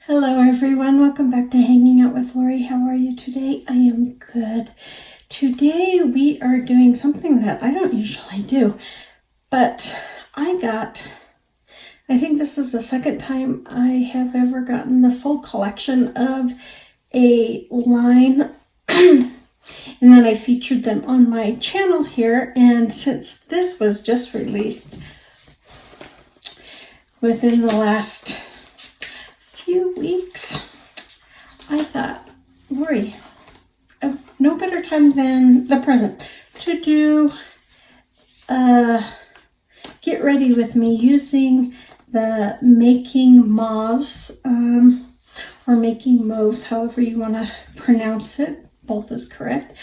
Hello everyone, welcome back to Hanging Out with Lori. How are you today? I am good. Today we are doing something that I don't usually do, but I think this is the second time I have ever gotten the full collection of a line and then I featured them on my channel here, and since this was just released within the last few weeks, I thought, Lori, no better time than the present to do get ready with me using the Making Mauves or Making Mauves, however you want to pronounce it. Both is correct.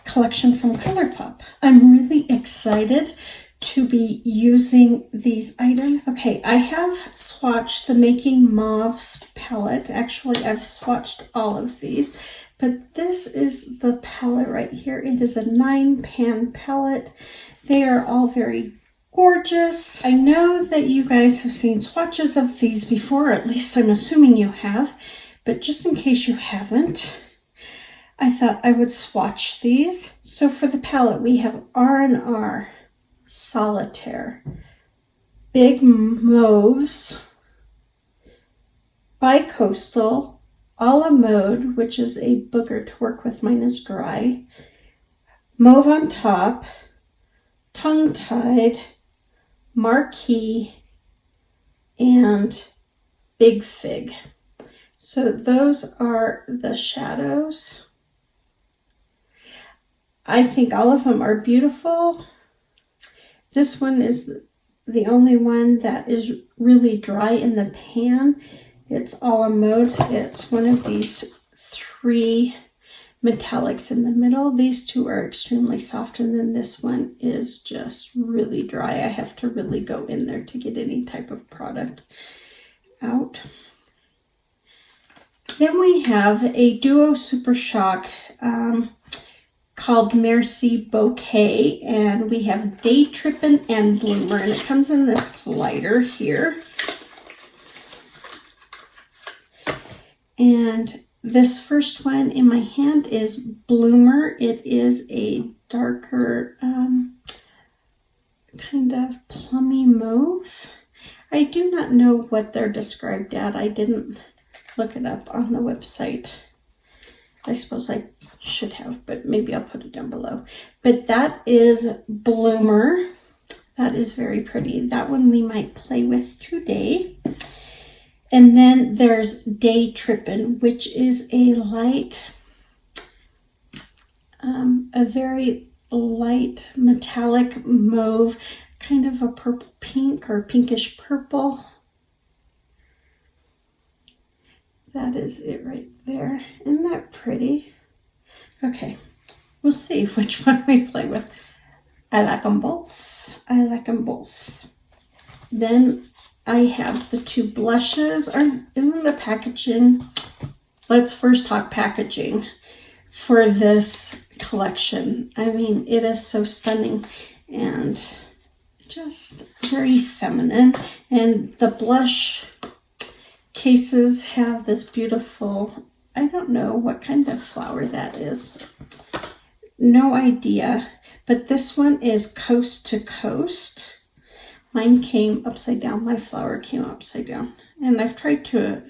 Collection from Colourpop. I'm really excited to be using these items. Okay, I have swatched the Making Mauves palette. Actually, I've swatched all of these, but this is the palette right here. It is a 9-pan palette. They are all very gorgeous. I know that you guys have seen swatches of these before, or at least I'm assuming you have, but just in case you haven't, I thought I would swatch these. So for the palette, we have R&R, Solitaire, Big Mauves, Bicoastal, a la Mode, which is a booger to work with, mine is dry, Mauve on Top, Tongue Tied, Marquee, and Big Fig. So those are the shadows. I think all of them are beautiful. This one is the only one that is really dry in the pan. It's a la Mode. It's one of these 3 metallics in the middle. These 2 are extremely soft, and then this one is just really dry. I have to really go in there to get any type of product out. Then we have a Duo Super Shock called Merci Bouquet, and we have Day Trippin' and Bloomer, and it comes in this slider here. And this first one in my hand is Bloomer. It is a darker kind of plummy mauve. I do not know what they're described at. I didn't look it up on the website. I suppose I should have, but maybe I'll put it down below. But that is Bloomer. That is very pretty. That one we might play with today. And then there's Day Trippin', which is a light, a very light metallic mauve, kind of a purple pink or pinkish purple. That is it right there. Isn't that pretty? Okay, we'll see which one we play with. I like them both. I like them both. Then I have the 2 blushes. Isn't the packaging? Let's first talk packaging for this collection. I mean, it is so stunning and just very feminine. And the blush cases have this beautiful, I don't know what kind of flower that is. No idea. But this one is Coast to Coast. Mine came upside down. My flower came upside down. And I've tried to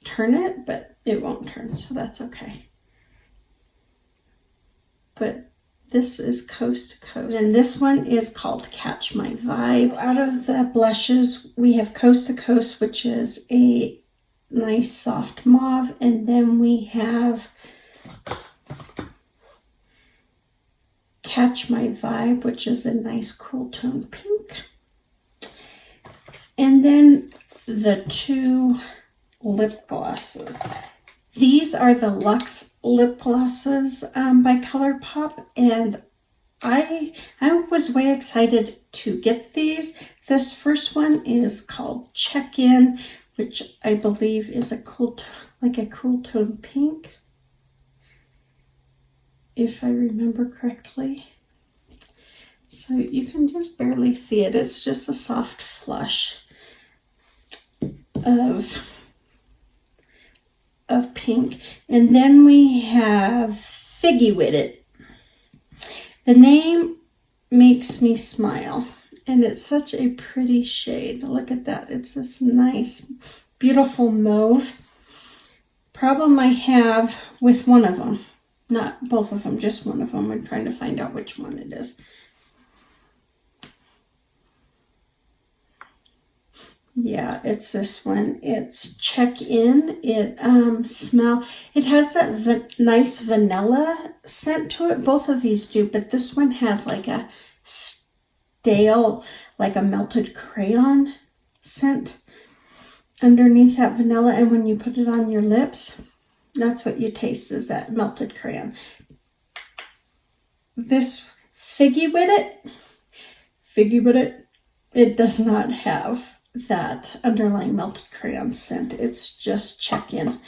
turn it, but it won't turn, so that's okay. But this is Coast to Coast. And this one is called Catch My Vibe. Out of the blushes, we have Coast to Coast, which is a nice soft mauve. And then we have Catch My Vibe, which is a nice cool tone pink. And then the 2 lip glosses. These are the Luxe lip glosses by Colourpop, and I was way excited to get these. This first one is called Check In, which I believe is a cool tone pink, if I remember correctly. So you can just barely see it. It's just a soft flush of pink. And then we have Figgy With It. The name makes me smile. And it's such a pretty shade. Look at that. It's this nice, beautiful mauve. Problem I have with one of them. Not both of them, just one of them. I'm trying to find out which one it is. Yeah, it's this one. It's Check In. It it has that nice vanilla scent to it. Both of these do, but this one has like a stale, like a melted crayon scent underneath that vanilla. And when you put it on your lips, that's what you taste, is that melted crayon. This Figgy With It, it does not have that underlying melted crayon scent. It's just Check In.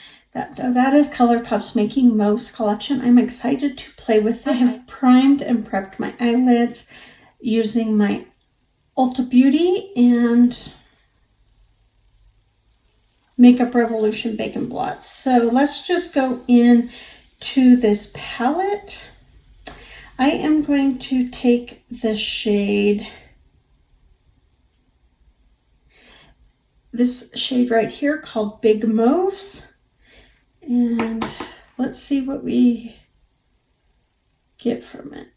So that is Colourpop's Making Mauves collection. I'm excited to play with it. I have primed and prepped my eyelids using my Ulta Beauty and Makeup Revolution Bacon Blots. So let's just go in to this palette. I am going to take the shade, this shade right here called Big Mauves, and let's see what we get from it.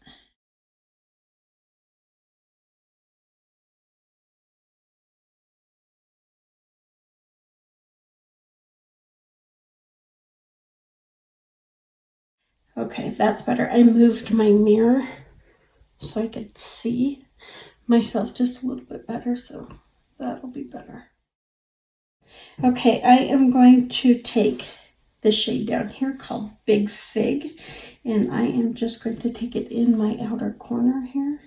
Okay, that's better. I moved my mirror so I could see myself just a little bit better, so that'll be better. Okay, I am going to take the shade down here called Big Fig, and I am just going to take it in my outer corner here.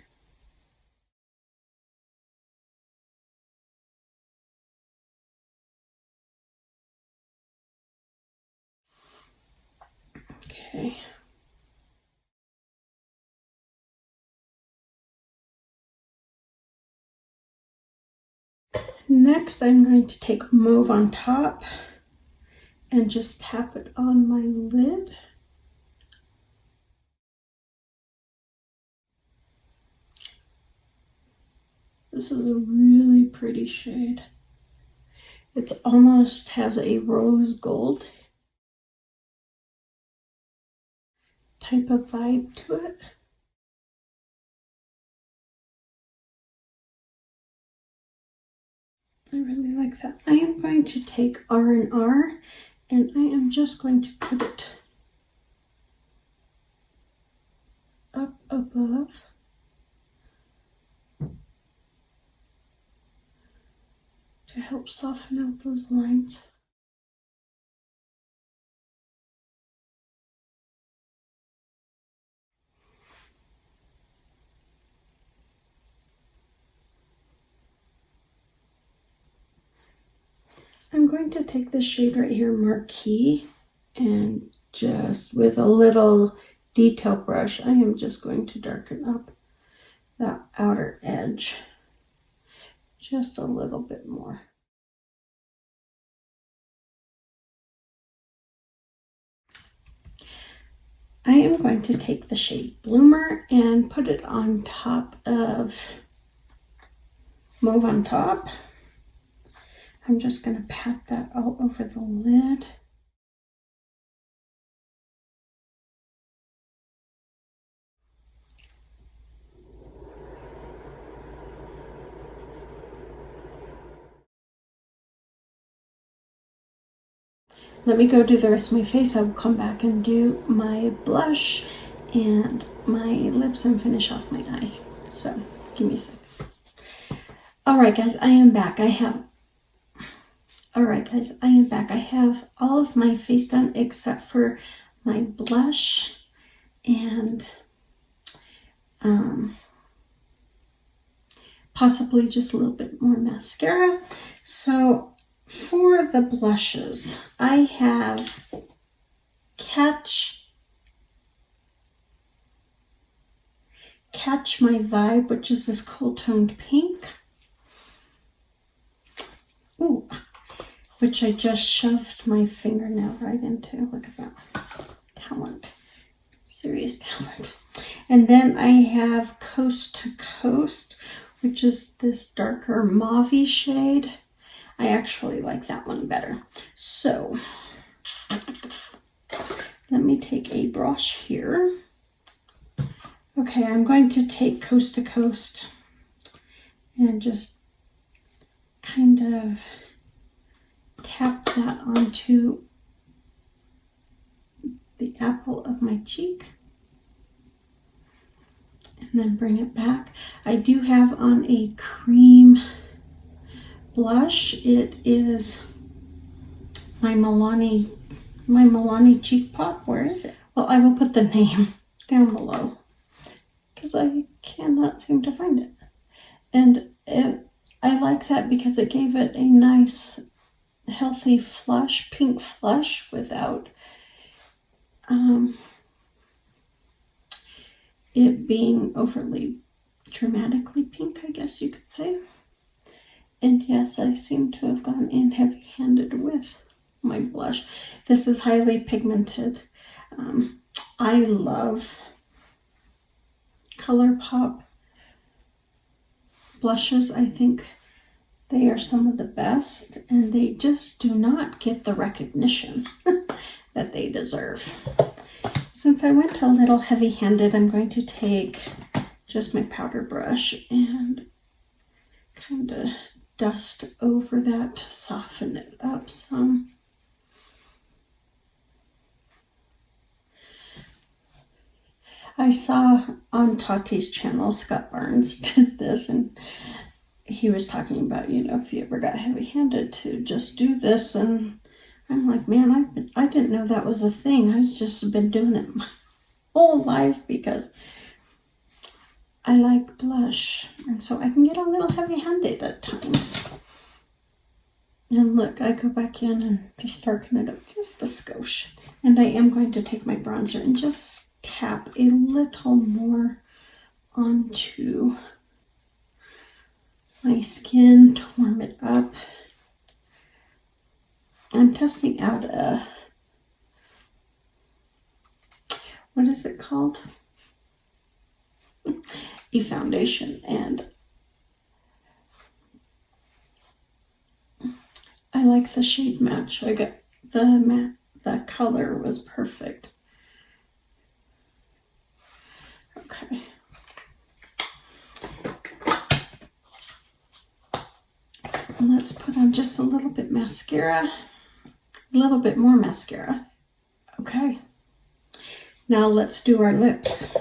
Okay. Next, I'm going to take Mauve on top and just tap it on my lid. This is a really pretty shade. It almost has a rose gold type of vibe to it. I really like that. I am going to take R&R and I am just going to put it up above. To help soften out those lines. I'm going to take this shade right here, Marquee, and just with a little detail brush, I am just going to darken up that outer edge just a little bit more. I am going to take the shade Bloomer and put it on top of Mauve on top. I'm just going to pat that all over the lid. Let me go do the rest of my face. I will come back and do my blush and my lips and finish off my eyes. So give me a sec. All right, guys, I am back. I have all of my face done except for my blush and possibly just a little bit more mascara. So for the blushes, I have Catch My Vibe, which is this cool toned pink. Ooh, which I just shoved my fingernail right into. Look at that. Talent. Serious talent. And then I have Coast to Coast, which is this darker mauve shade. I actually like that one better. So let me take a brush here. Okay, I'm going to take Coast to Coast and just kind of tap that onto the apple of my cheek and then bring it back. I do have on a cream blush. It is my Milani Cheek Pop. Where is it? Well, I will put the name down below because I cannot seem to find it. And I like that because it gave it a nice healthy flush, pink flush without it being overly dramatically pink, I guess you could say. And yes, I seem to have gone in heavy-handed with my blush. This is highly pigmented. I love Colourpop blushes. I think they are some of the best, and they just do not get the recognition that they deserve. Since I went a little heavy-handed, I'm going to take just my powder brush and kind of dust over that to soften it up some. I saw on Tati's channel, Scott Barnes did this, and he was talking about, if you ever got heavy-handed, to just do this. And I'm like, man, I didn't know that was a thing. I've just been doing it my whole life because I like blush, and so I can get a little heavy-handed at times. And look, I go back in and just darken it up just a skosh. And I am going to take my bronzer and just tap a little more onto my skin to warm it up. I'm testing out what is it called? A foundation, and I like the shade match. I got the color was perfect. Okay. Let's put on just a little bit mascara, a little bit more mascara. Okay. Now let's do our lips.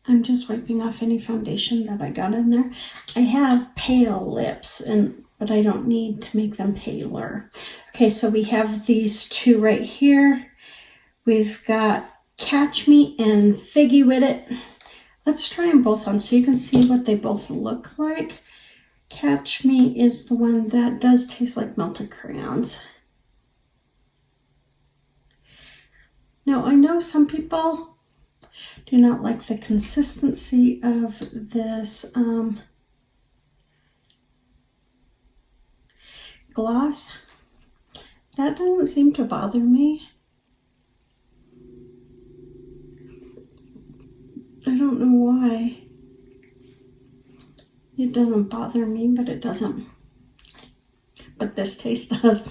I'm just wiping off any foundation that I got in there. I have pale lips, but I don't need to make them paler. Okay, so we have these two right here. We've got Catch Me and Figgy With It. Let's try them both on so you can see what they both look like. Catch Me is the one that does taste like melted crayons. Now, I know some people do not like the consistency of this gloss. That doesn't seem to bother me. I don't know why. It doesn't bother me, but it doesn't. But this taste does.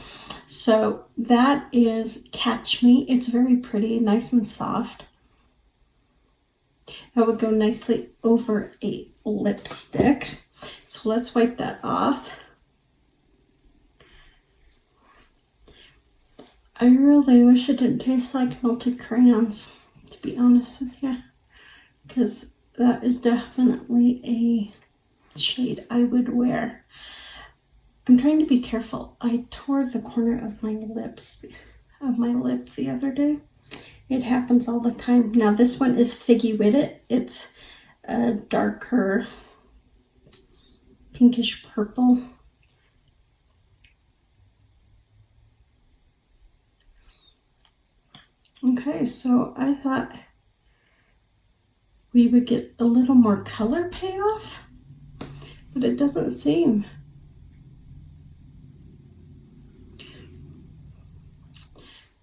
So that is Catch Me. It's very pretty, nice and soft. That would go nicely over a lipstick. So let's wipe that off. I really wish it didn't taste like melted crayons, to be honest with you, because that is definitely a shade I would wear. I'm trying to be careful. I tore the corner of my lip the other day. It happens all the time. Now this one is Figgy With It. It's a darker pinkish purple. Okay, so I thought we would get a little more color payoff, but it doesn't seem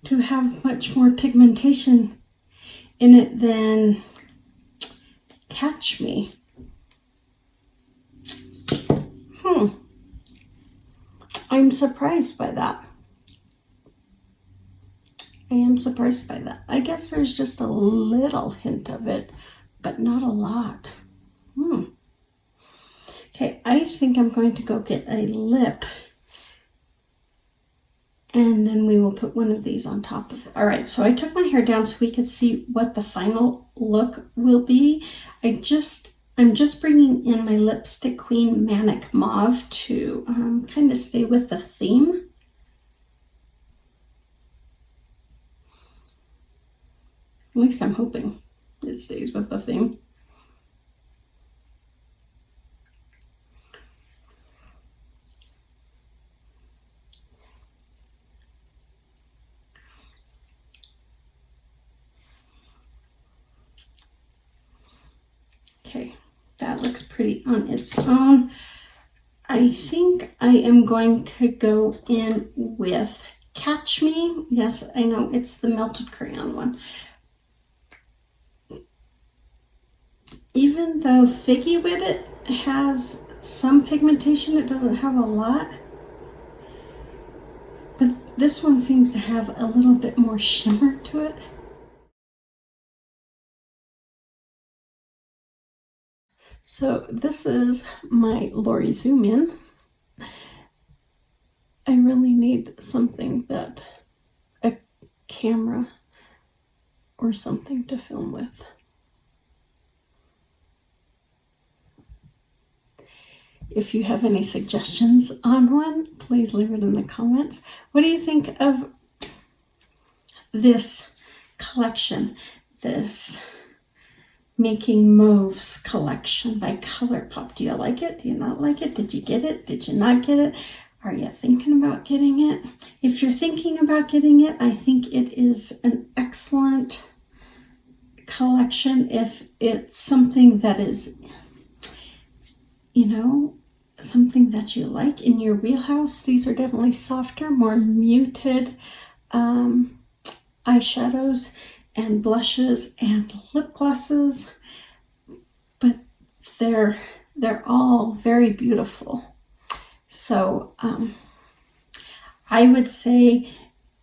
to have much more pigmentation in it than Catch Me. I'm surprised by that. I am surprised by that. I guess there's just a little hint of it, but not a lot. Okay, I think I'm going to go get a lip, and then we will put one of these on top of it. All right, so I took my hair down so we could see what the final look will be. I'm just bringing in my Lipstick Queen Manic Mauve to kind of stay with the theme. At least I'm hoping it stays with the theme. Okay, that looks pretty on its own. I think I am going to go in with Catch Me. Yes, I know, it's the melted crayon one. Even though Figgy With It has some pigmentation, it doesn't have a lot. But this one seems to have a little bit more shimmer to it. So this is my Lori Zoom In. I really need something that a camera or something to film with. If you have any suggestions on one, please leave it in the comments. What do you think of this collection, this Making Mauves collection by Colourpop? Do you like it? Do you not like it? Did you get it? Did you not get it? Are you thinking about getting it? If you're thinking about getting it, I think it is an excellent collection. If it's something that is, you know, something that you like in your wheelhouse, these are definitely softer, more muted eyeshadows and blushes and lip glosses, but they're all very beautiful. So I would say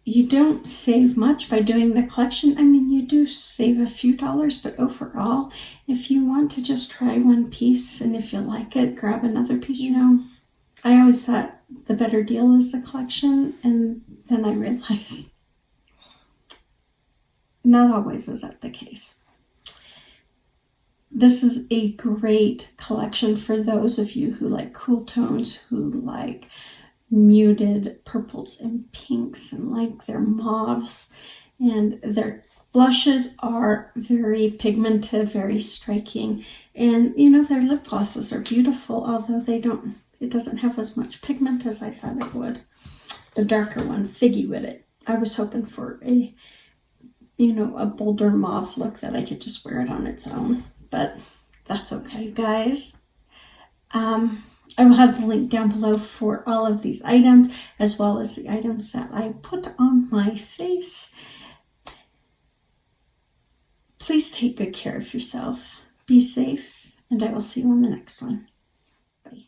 you don't save much by doing the collection. I mean, you do save a few dollars, but overall, if you want to just try one piece and if you like it, grab another piece. You know, I always thought the better deal is the collection, and then I realized not always is that the case. This is a great collection for those of you who like cool tones, who like muted purples and pinks and like their mauves, and their blushes are very pigmented, very striking, and you know, their lip glosses are beautiful, although it doesn't have as much pigment as I thought it would. The darker one, Figgy With It, I was hoping for a bolder mauve look that I could just wear it on its own, but that's okay, guys. I will have the link down below for all of these items, as well as the items that I put on my face. Please take good care of yourself. Be safe, and I will see you on the next one. Bye.